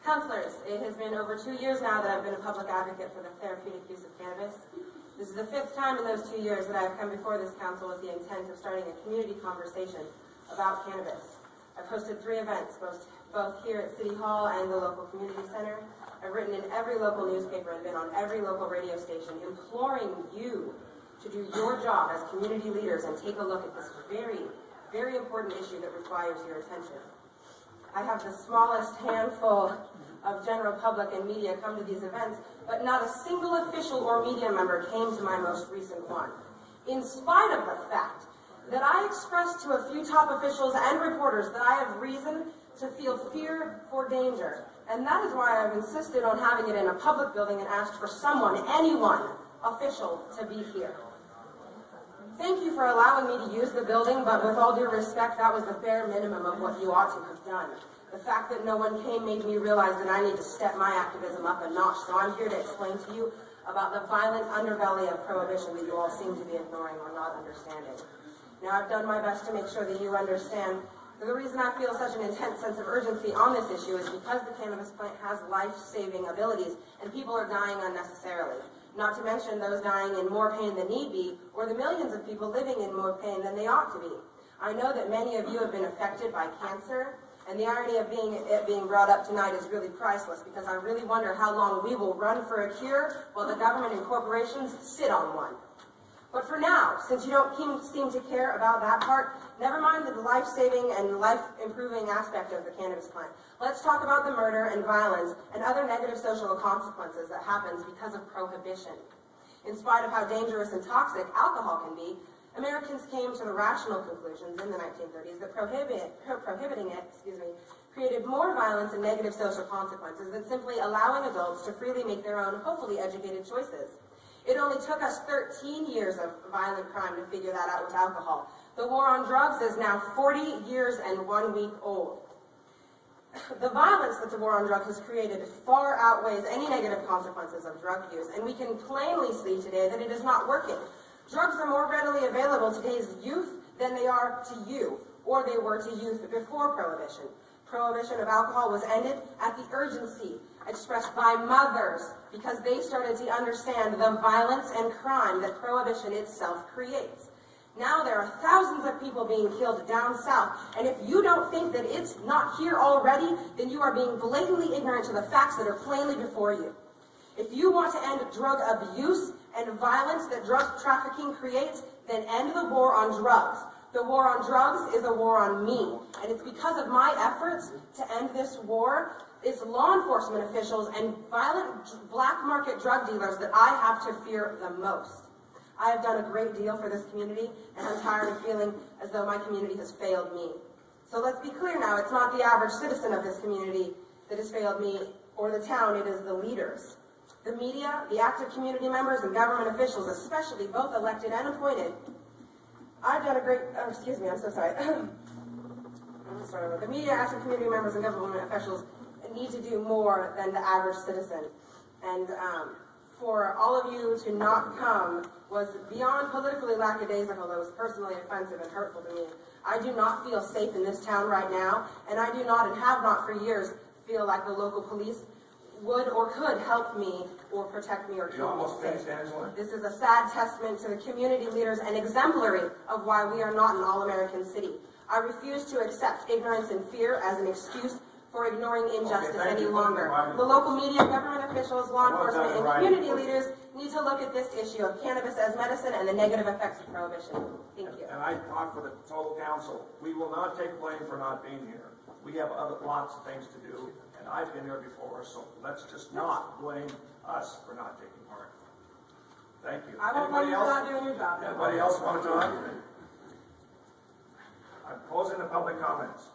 Councillors, it has been over 2 years now that I've been a public advocate for the therapeutic use of cannabis. This is the 5th time in those 2 years that I've come before this council with the intent of starting a community conversation about cannabis. I've hosted 3 events, both here at City Hall and the local community center. I've written in every local newspaper and been on every local radio station imploring you to do your job as community leaders and take a look at this very, very important issue that requires your attention. I have the smallest handful of general public and media come to these events, but not a single official or media member came to my most recent one, in spite of the fact that I expressed to a few top officials and reporters that I have reason to feel fear for danger. And that is why I've insisted on having it in a public building and asked for someone, anyone, official, to be here. Thank you for allowing me to use the building, but with all due respect, that was the bare minimum of what you ought to have done. The fact that no one came made me realize that I need to step my activism up a notch, so I'm here to explain to you about the violent underbelly of prohibition that you all seem to be ignoring or not understanding. Now, I've done my best to make sure that you understand. The reason I feel such an intense sense of urgency on this issue is because the cannabis plant has life-saving abilities, and people are dying unnecessarily. Not to mention those dying in more pain than need be, or the millions of people living in more pain than they ought to be. I know that many of you have been affected by cancer, and the irony of it being brought up tonight is really priceless, because I really wonder how long we will run for a cure while the government and corporations sit on one. But for now, since you don't seem to care about that part, never mind the life-saving and life-improving aspect of the cannabis plant. Let's talk about the murder and violence and other negative social consequences that happens because of prohibition. In spite of how dangerous and toxic alcohol can be, Americans came to the rational conclusions in the 1930s that prohibiting it created more violence and negative social consequences than simply allowing adults to freely make their own, hopefully educated choices. It only took us 13 years of violent crime to figure that out with alcohol. The war on drugs is now 40 years and 1 week old. The violence that the war on drugs has created far outweighs any negative consequences of drug use, and we can plainly see today that it is not working. Drugs are more readily available to today's youth than they are to you, or they were to youth before Prohibition. Prohibition of alcohol was ended at the urgency expressed by mothers because they started to understand the violence and crime that Prohibition itself creates. Now there are thousands of people being killed down south, and if you don't think that it's not here already, then you are being blatantly ignorant to the facts that are plainly before you. If you want to end drug abuse and violence that drug trafficking creates, then end the war on drugs. The war on drugs is a war on me, and it's because of my efforts to end this war, it's law enforcement officials and violent black market drug dealers that I have to fear the most. I have done a great deal for this community, and I'm tired of feeling as though my community has failed me. So let's be clear now, it's not the average citizen of this community that has failed me or the town, it is the leaders. The media, the active community members, and government officials, especially both elected and appointed. I've done a great, excuse me, I'm so sorry. The media, active community members, and government officials need to do more than the average citizen. And for all of you to not come was beyond politically lackadaisical. It was personally offensive and hurtful to me. I do not feel safe in this town right now, and I do not and have not for years feel like the local police would or could help me or protect me or keep me safe. This is a sad testament to the community leaders and exemplary of why we are not an all-American city. I refuse to accept ignorance and fear as an excuse for ignoring injustice any longer. The local media, government officials, law enforcement, and community leaders need to look at this issue of cannabis as medicine and the negative effects of prohibition. Thank you. And I talk for the total council. We will not take blame for not being here. We have lots of things to do, and I've been here before, so let's just not blame us for not taking part. Thank you. I won't blame you for not doing your job. Anybody else want to talk? I'm closing the public comments.